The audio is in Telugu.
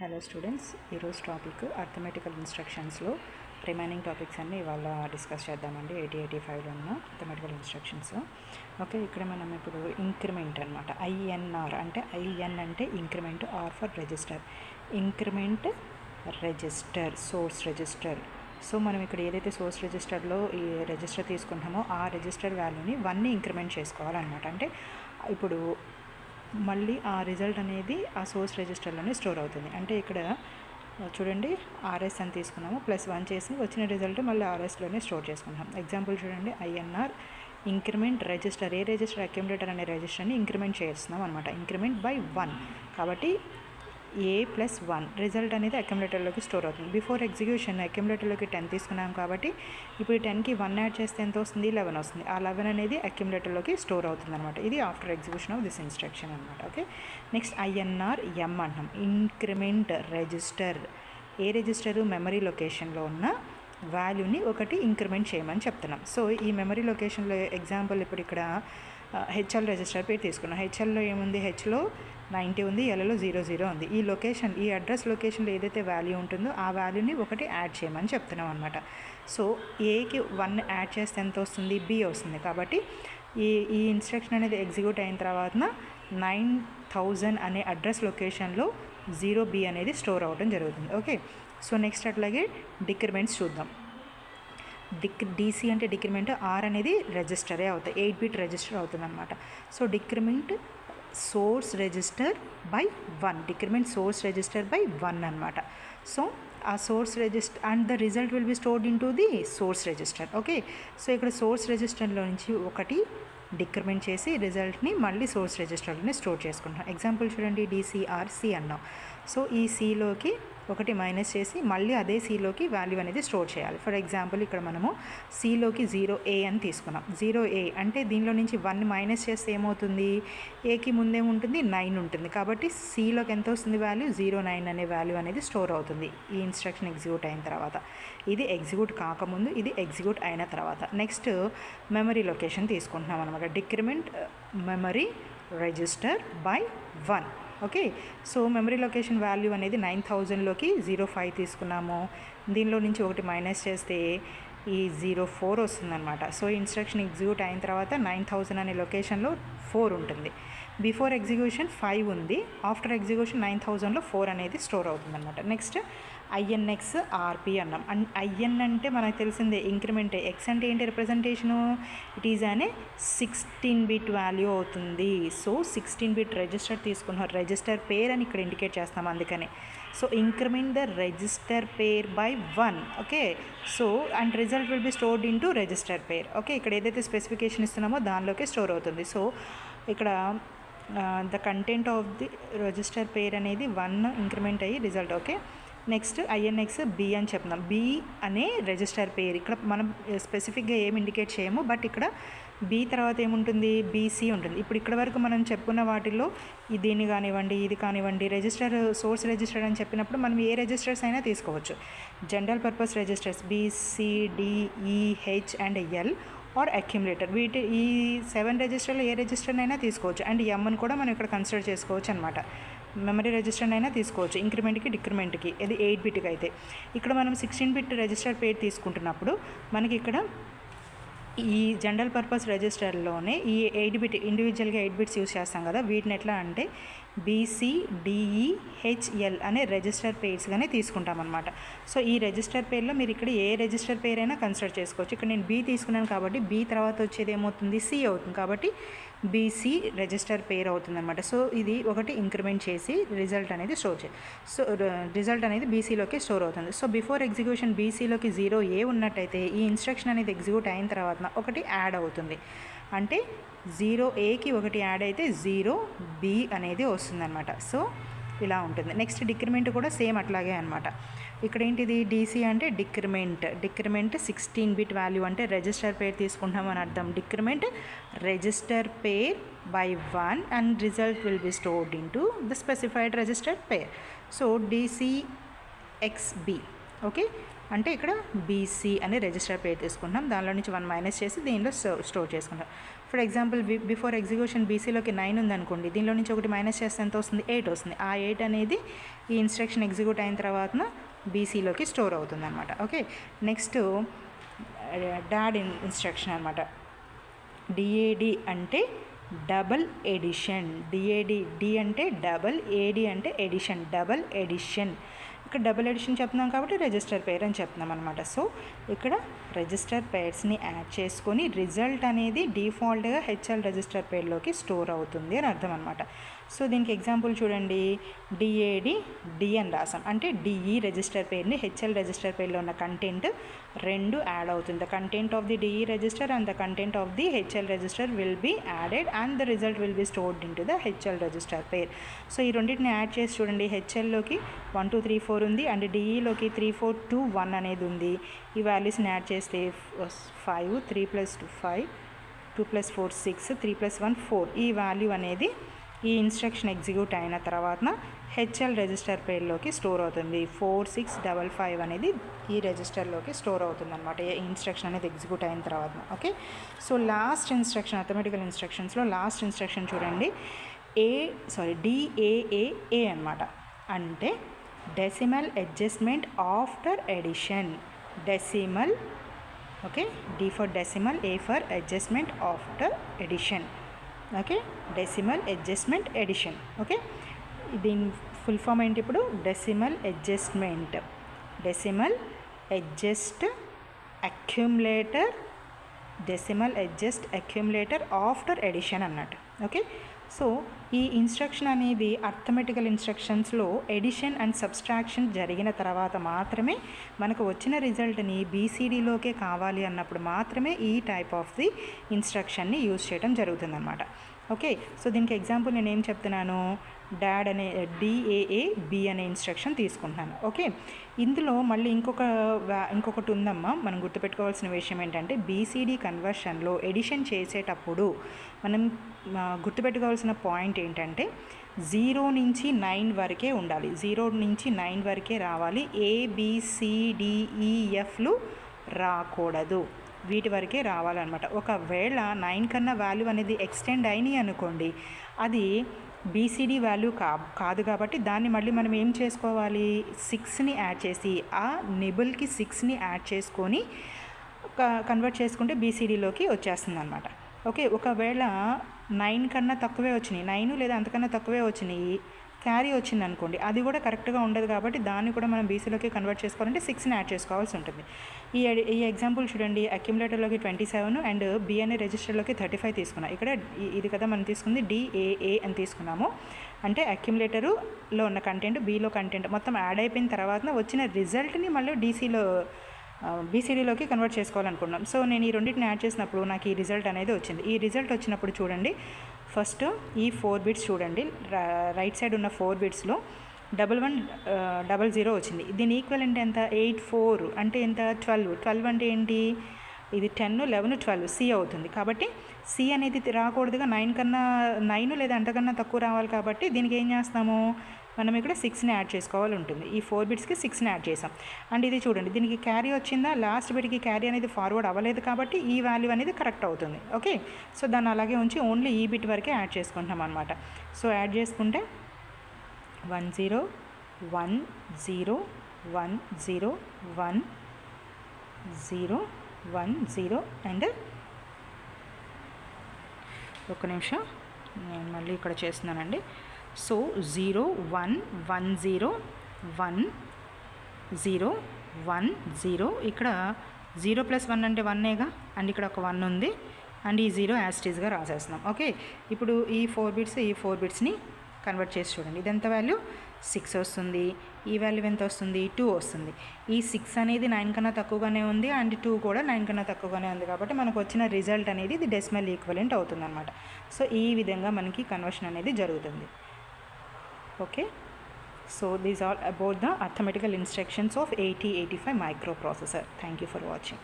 హలో స్టూడెంట్స్, ఈరోజు టాపిక్ అర్థమెటికల్ ఇన్స్ట్రక్షన్స్లో రిమైనింగ్ టాపిక్స్ అన్నీ ఇవాళ డిస్కస్ చేద్దామండి. 80-85లో ఉన్న అర్థమెటికల్ ఇన్స్ట్రక్షన్స్. ఓకే, ఇక్కడ మనం ఇప్పుడు ఇంక్రిమెంట్ అనమాట. ఐఎన్ఆర్ అంటే ఐఎన్ అంటే increment, R for register. Increment register, source register. So మనం ఇక్కడ ఏదైతే సోర్స్ రిజిస్టర్లో ఈ రిజిస్టర్ తీసుకుంటామో ఆ రిజిస్టర్ వాల్యూని 1ని ఇంక్రిమెంట్ చేసుకోవాలన్నమాట. అంటే ఇప్పుడు మళ్ళీ ఆ రిజల్ట్ అనేది ఆ సోర్స్ రిజిస్టర్లోనే స్టోర్ అవుతుంది. అంటే ఇక్కడ చూడండి, ఆర్ఎస్ అని తీసుకున్నాము, +1 చేసి వచ్చిన రిజల్ట్ మళ్ళీ ఆర్ఎస్లోనే స్టోర్ చేసుకుంటాం. ఎగ్జాంపుల్ చూడండి, ఐఎన్ఆర్ ఇంక్రిమెంట్ రిజిస్టర్. ఏ రిజిస్టర్? అక్యుములేటర్ అనే రిజిస్టర్ని ఇంక్రిమెంట్ చేస్తున్నాం అనమాట. ఇంక్రిమెంట్ బై 1 కాబట్టి A+1 రిజల్ట్ అనేది అక్యుములేటర్లోకి స్టోర్ అవుతుంది. బిఫోర్ ఎగ్జిక్యూషన్ అక్యుములేటర్లోకి 10 తీసుకున్నాం కాబట్టి ఇప్పుడు 10కి 1 యాడ్ చేస్తే ఎంత వస్తుంది? 11 వస్తుంది. ఆ 11 అనేది అక్యుములేటర్లోకి స్టోర్ అవుతుంది అనమాట. ఇది after execution of this instruction అనమాట. ఓకే, నెక్స్ట్ ఐఎన్ఆర్ ఎం అంటాం. Increment register. ఏ రిజిస్టరు? మెమరీ లొకేషన్లో ఉన్న వాల్యూని ఒకటి ఇంక్రిమెంట్ చేయమని చెప్తున్నాం. సో ఈ మెమరీ లొకేషన్లో ఎగ్జాంపుల్ ఇప్పుడు ఇక్కడ హెచ్ఎల్ రిజిస్టర్ పేరు తీసుకున్నాం. హెచ్ఎల్లో ఏముంది? హెచ్లో 90 ఉంది, ఎల్లో 00 ఉంది. ఈ లొకేషన్, ఈ అడ్రస్ లొకేషన్లో ఏదైతే వాల్యూ ఉంటుందో ఆ వాల్యూని ఒకటి యాడ్ చేయమని చెప్తున్నాం అనమాట. సో ఏకి 1 యాడ్ చేస్తే ఎంత వస్తుంది? బి వస్తుంది. కాబట్టి ఈ ఇన్స్ట్రక్షన్ అనేది ఎగ్జిక్యూట్ అయిన తర్వాత 9000 అనే అడ్రస్ లొకేషన్లో 0B అనేది స్టోర్ అవ్వడం జరుగుతుంది. ఓకే, సో నెక్స్ట్ అట్లాగే డిక్రిమెంట్స్ చూద్దాం. డీసీ అంటే డిక్రిమెంట్, ఆర్ అనేది రిజిస్టరే అవుతాయి, 8-బిట్ రిజిస్టర్ అవుతుంది అనమాట. So decrement source register by 1, decrement source register by 1 అనమాట. సో ఆ source register and the result will be stored in to the source register. Okay, so ఇక్కడ సోర్స్ రిజిస్టర్లో నుంచి ఒకటి డిక్రిమెంట్ చేసి రిజల్ట్ని మళ్ళీ సోర్స్ రిజిస్టర్లోనే స్టోర్ చేసుకుంటాం. ఎగ్జాంపుల్ చూడండి, DCRC అన్నాం. సో ఈ సిలోకి ఒకటి మైనస్ చేసి మళ్ళీ అదే సిలోకి వాల్యూ అనేది స్టోర్ చేయాలి. ఫర్ ఎగ్జాంపుల్ ఇక్కడ మనము సిలోకి 0A అని తీసుకున్నాం. 0A అంటే దీనిలో నుంచి 1 మైనస్ చేస్తే ఏమవుతుంది? ఏకి ముందేముంటుంది? 9 ఉంటుంది. కాబట్టి సిలోకి ఎంత వస్తుంది వాల్యూ? 09 అనే వాల్యూ అనేది స్టోర్ అవుతుంది ఈ ఇన్స్ట్రక్షన్ ఎగ్జిక్యూట్ అయిన తర్వాత. ఇది ఎగ్జిక్యూట్ కాకముందు, ఇది ఎగ్జిక్యూట్ అయిన తర్వాత. నెక్స్ట్ మెమరీ లొకేషన్ తీసుకుంటున్నాం అనమాట. Decrement memory register by 1. Okay, so memory location value అనేది 9000లోకి 05 తీసుకున్నాము. దీనిలో నుంచి ఒకటి మైనస్ చేస్తే ఈ 04 వస్తుందన్నమాట. సో ఇన్స్ట్రక్షన్ ఎగ్జిక్యూట్ అయిన తర్వాత 9000 అనే లొకేషన్లో 4 ఉంటుంది. బిఫోర్ ఎగ్జిక్యూషన్ 5 ఉంది, ఆఫ్టర్ ఎగ్జిక్యూషన్ 9000లో 4 అనేది స్టోర్ అవుతుందన్నమాట. నెక్స్ట్ ఐఎన్ఎక్స్ ఆర్పి అన్నాం. ఐఎన్ అంటే మనకు తెలిసిందే ఇంక్రిమెంట్. ఎక్స్ అంటే ఏంటి రిప్రజెంటేషను? ఇట్ ఈజ్ అనే 16-బిట్ వాల్యూ అవుతుంది. సో 16-బిట్ రిజిస్టర్ తీసుకున్నాం. రిజిస్టర్ పేర్ అని ఇక్కడ ఇండికేట్ చేస్తాం అందుకని. So increment the register pair by 1. Okay, so and result will be stored in to register pair. Okay, ఇక్కడ ఏదైతే స్పెసిఫికేషన్ ఇస్తున్నామో దానిలోకే స్టోర్ అవుతుంది. సో ఇక్కడ the content of the register pair అనేది 1 ఇంక్రిమెంట్ అయ్యి result. Okay, next INX B అని చెప్తున్నాం. బి అనే రిజిస్టర్ పేరు ఇక్కడ మనం స్పెసిఫిక్గా ఏమి ఇండికేట్ చేయము, బట్ ఇక్కడ బి తర్వాత ఏముంటుంది? బీసీ ఉంటుంది. ఇప్పుడు ఇక్కడ వరకు మనం చెప్పుకున్న వాటిల్లో దీన్ని కానివ్వండి, ఇది కానివ్వండి, రిజిస్టర్ సోర్స్ రిజిస్టర్ అని చెప్పినప్పుడు మనం ఏ రిజిస్టర్స్ అయినా తీసుకోవచ్చు. General purpose registers BCDEH and L R accumulator, ఈ 7 రిజిస్టర్లో ఏ రిజిస్టర్నైనా తీసుకోవచ్చు. అండ్ ఎమ్ని కూడా మనం ఇక్కడ కన్సిడర్ చేసుకోవచ్చు అనమాట. మెమరీ రిజిస్టర్ అయినా తీసుకోవచ్చు, ఇంక్రిమెంట్కి డిక్రిమెంట్కి. ఇది 8-బిట్కి అయితే. ఇక్కడ మనం 16-బిట్ రిజిస్టర్ పేరు తీసుకుంటున్నప్పుడు మనకి ఇక్కడ ఈ జనరల్ పర్పస్ రిజిస్టర్లోనే ఈ 8-బిట్ ఇండివిజువల్గా 8 బిట్స్ యూస్ చేస్తాం కదా, వీటిని ఎట్లా అంటే BCDEHL అనే రిజిస్టర్ పేర్స్గానే తీసుకుంటాం అనమాట. సో ఈ రిజిస్టర్ పేర్లో మీరు ఇక్కడ ఏ రిజిస్టర్ పేర్ అయినా కన్సిడర్ చేసుకోవచ్చు. ఇక్కడ నేను బి తీసుకున్నాను కాబట్టి బి తర్వాత వచ్చేది ఏమవుతుంది? సి అవుతుంది. కాబట్టి BC రిజిస్టర్ పేర్ అవుతుంది అనమాట. సో ఇది ఒకటి ఇంక్రిమెంట్ చేసి రిజల్ట్ అనేది స్టోర్ సో రిజల్ట్ అనేది BCలోకి స్టోర్ అవుతుంది. సో బిఫోర్ ఎగ్జిక్యూషన్ BCలోకి 0A ఉన్నట్టయితే ఈ ఇన్స్ట్రక్షన్ అనేది ఎగ్జిక్యూట్ అయిన తర్వాత ఒకటి యాడ్ అవుతుంది. అంటే 0Aకి ఒకటి యాడ్ అయితే 0B అనేది వస్తుందన్నమాట. సో ఇలా ఉంటుంది. నెక్స్ట్ డిక్రిమెంట్ కూడా సేమ్ అట్లాగే అనమాట. ఇక్కడ ఏంటిది? డీసీ అంటే డిక్రిమెంట్. 16-బిట్ వాల్యూ అంటే రిజిస్టర్ పేర్ తీసుకుంటామని అర్థం. Decrement register pair by 1 and result will be stored in to the specified register pair. So DCXB. Okay, అంటే ఇక్కడ BC అనే రిజిస్టర్ పేరు తీసుకుంటాం, దానిలో నుంచి 1 మైనస్ చేసి దీనిలో స్టోర్ చేసుకుంటాం. ఫర్ ఎగ్జాంపుల్ బిఫోర్ ఎగ్జిక్యూషన్ బీసీలోకి 9 ఉందనుకోండి, దీనిలో నుంచి ఒకటి మైనస్ చేస్తే ఎంత వస్తుంది, 8 వస్తుంది. ఆ 8 అనేది ఈ ఇన్స్ట్రక్షన్ ఎగ్జిక్యూట్ అయిన తర్వాత బీసీలోకి స్టోర్ అవుతుంది అనమాట. ఓకే, నెక్స్ట్ డాడ్ ఇన్స్ట్రక్షన్ అనమాట. డిఏడి అంటే డబల్ ఎడిషన్. డిఏడి, డి అంటే డబల్, ఏడి అంటే ఎడిషన్, డబల్ ఎడిషన్. ఇక్కడ డబుల్ ఎడిషన్ చెప్తున్నాం కాబట్టి రిజిస్టర్ పేర్ అని చెప్తున్నాం అనమాట. సో ఇక్కడ రిజిస్టర్ పేర్స్ని యాడ్ చేసుకొని రిజల్ట్ అనేది డిఫాల్ట్గా హెచ్ఎల్ రిజిస్టర్ పేర్లోకి స్టోర్ అవుతుంది అని అర్థం అనమాట. సో దీనికి ఎగ్జాంపుల్ చూడండి, డిఏడి డి అని రాసాం అంటే డిఈ రిజిస్టర్ పేర్ని హెచ్ఎల్ రిజిస్టర్ పేర్లో ఉన్న కంటెంట్ రెండు యాడ్ అవుతుంది. The content of the DE register and the content of the HL register will be added and the result will be stored in to the HL register pair. So ఈ రెండింటిని యాడ్ చేసి చూడండి, హెచ్ఎల్లోకి 1 2 3 4 ఉంది అండ్ డిఈలోకి 3 4 2 1 అనేది ఉంది. ఈ వాల్యూస్ని యాడ్ చేస్తే 5 3 + 2 5 2 + 4 6 3 + 1 4. ఈ వాల్యూ అనేది ఈ ఇన్స్ట్రక్షన్ ఎగ్జిక్యూట్ అయిన తర్వాత హెచ్ఎల్ రిజిస్టర్ పేర్లోకి స్టోర్ అవుతుంది. 4655 అనేది ఈ రిజిస్టర్లోకి స్టోర్ అవుతుంది అనమాట, ఈ ఇన్స్ట్రక్షన్ అనేది ఎగ్జిక్యూట్ అయిన తర్వాత. Okay, so last instruction arithmetical ఇన్స్ట్రక్షన్స్లో లాస్ట్ ఇన్స్ట్రక్షన్ చూడండి, డిఏఏఏ అనమాట. అంటే decimal adjustment after addition. Decimal, okay, D for decimal, A for adjustment after addition. Okay, decimal adjustment addition. Okay, దీని ఫుల్ ఫామ్ ఏంటి ఇప్పుడు, decimal adjustment, decimal adjust accumulator, decimal adjust accumulator after addition అన్నట్టు. ఓకే, సో ఈ ఇన్స్ట్రక్షన్ అనేది అర్థమెటికల్ ఇన్స్ట్రక్షన్స్లో ఎడిషన్ అండ్ సబ్స్ట్రాక్షన్ జరిగిన తర్వాత మాత్రమే మనకు వచ్చిన రిజల్ట్ని బీసీడీలోకే కావాలి అన్నప్పుడు మాత్రమే ఈ టైప్ ఆఫ్ ది ఇన్స్ట్రక్షన్ని యూజ్ చేయడం జరుగుతుందన్నమాట. ఓకే, సో దీనికి ఎగ్జాంపుల్ నేను ఏం చెప్తున్నాను, డాడ్ అనే డిఏఏ బి అనే ఇన్స్ట్రక్షన్ తీసుకుంటున్నాను. ఓకే, ఇందులో మళ్ళీ ఇంకొకటి ఉందమ్మా, మనం గుర్తుపెట్టుకోవాల్సిన విషయం ఏంటంటే బీసీడీ కన్వర్షన్లో ఎడిషన్ చేసేటప్పుడు మనం గుర్తుపెట్టుకోవాల్సిన పాయింట్ ఏంటంటే 0 నుంచి 9 వరకే ఉండాలి, 0 నుంచి 9 వరకే రావాలి. ABCDEFలు రాకూడదు, వీటి వరకే రావాలన్నమాట. ఒకవేళ 9 కన్నా వాల్యూ అనేది ఎక్స్టెండ్ అయినాయి అనుకోండి, అది బీసీడీ వాల్యూ కాదు కాబట్టి దాన్ని మళ్ళీ మనం ఏం చేసుకోవాలి, 6ని యాడ్ చేసి ఆ నిబుల్కి 6ని యాడ్ చేసుకొని కన్వర్ట్ చేసుకుంటే బీసీడీలోకి వచ్చేస్తుంది అనమాట. ఓకే, ఒకవేళ 9 కన్నా తక్కువే వచ్చినాయి, 9 లేదా అంతకన్నా తక్కువే వచ్చినాయి, క్యారీ వచ్చింది అనుకోండి, అది కూడా కరెక్ట్గా ఉండదు కాబట్టి దాన్ని కూడా మనం బీసీలోకి కన్వర్ట్ చేసుకోవాలంటే 6ని యాడ్ చేసుకోవాల్సి ఉంటుంది. ఈ ఎగ్జాంపుల్ చూడండి, అక్యుములేటర్లోకి 27 అండ్ బి అనే రిజిస్టర్లోకి 35 తీసుకున్నాం. ఇక్కడ ఇది కదా మనం తీసుకుంది డిఏఏ అని తీసుకున్నాము, అంటే అక్యుములేటరులో ఉన్న కంటెంట్ బిలో కంటెంట్ మొత్తం యాడ్ అయిపోయిన తర్వాత వచ్చిన రిజల్ట్ని మళ్ళీ బీసీడీలోకి కన్వర్ట్ చేసుకోవాలనుకున్నాం. సో నేను ఈ రెండింటిని యాడ్ చేసినప్పుడు నాకు ఈ రిజల్ట్ అనేది వచ్చింది. ఈ రిజల్ట్ వచ్చినప్పుడు చూడండి, ఫస్ట్ ఈ 4 బిట్స్ చూడండి, రైట్ సైడ్ ఉన్న 4 బిట్స్లో 1100 వచ్చింది. దీని ఈక్వలెంట్ ఎంత, 84 అంటే ఎంత, 12 అంటే ఏంటి, ఇది 10 11 12 సి అవుతుంది. కాబట్టి సి అనేది రాకూడదుగా, 9 లేదా అంతకన్నా తక్కువ రావాలి కాబట్టి దీనికి ఏం చేస్తాము, మనం ఇక్కడ 6ని యాడ్ చేసుకోవాలి ఉంటుంది. ఈ 4 బిట్స్కి 6ని యాడ్ చేసాం. అండ్ ఇది చూడండి, దీనికి క్యారీ వచ్చిందా, లాస్ట్ బిట్కి క్యారీ అనేది ఫార్వర్డ్ అవ్వలేదు కాబట్టి ఈ వాల్యూ అనేది కరెక్ట్ అవుతుంది. ఓకే, సో దాన్ని అలాగే ఉంచి ఓన్లీ ఈ బిట్ వరకే యాడ్ చేసుకుంటాం అనమాట. సో యాడ్ చేసుకుంటే 1 0 1 0 1 0 1 0 1 0 అండ్ ఒక్క నిమిషం నేను మళ్ళీ ఇక్కడ చేస్తున్నానండి. సో 0 1 1 0 1 0 1 0, ఇక్కడ 0 + 1 అంటే 1ఏగా, అండ్ ఇక్కడ ఒక 1 ఉంది అండ్ ఈ 0 యాస్టీస్గా రాసేస్తున్నాం. ఓకే, ఇప్పుడు ఈ 4 బిట్స్ని కన్వర్ట్ చేసి చూడండి, ఇదెంత వాల్యూ 6 వస్తుంది, ఈ వాల్యూ ఎంత వస్తుంది 2 వస్తుంది. ఈ 6 అనేది 9 కన్నా తక్కువగానే ఉంది అండ్ 2 కూడా 9 కన్నా తక్కువగానే ఉంది కాబట్టి మనకు వచ్చిన రిజల్ట్ అనేది ఇది డెసిమల్ ఈక్వలెంట్ అవుతుంది అనమాట. సో ఈ విధంగా మనకి కన్వర్షన్ అనేది జరుగుతుంది. Okay, so these are about the arithmetical instructions of 8085 microprocessor. Thank you for watching.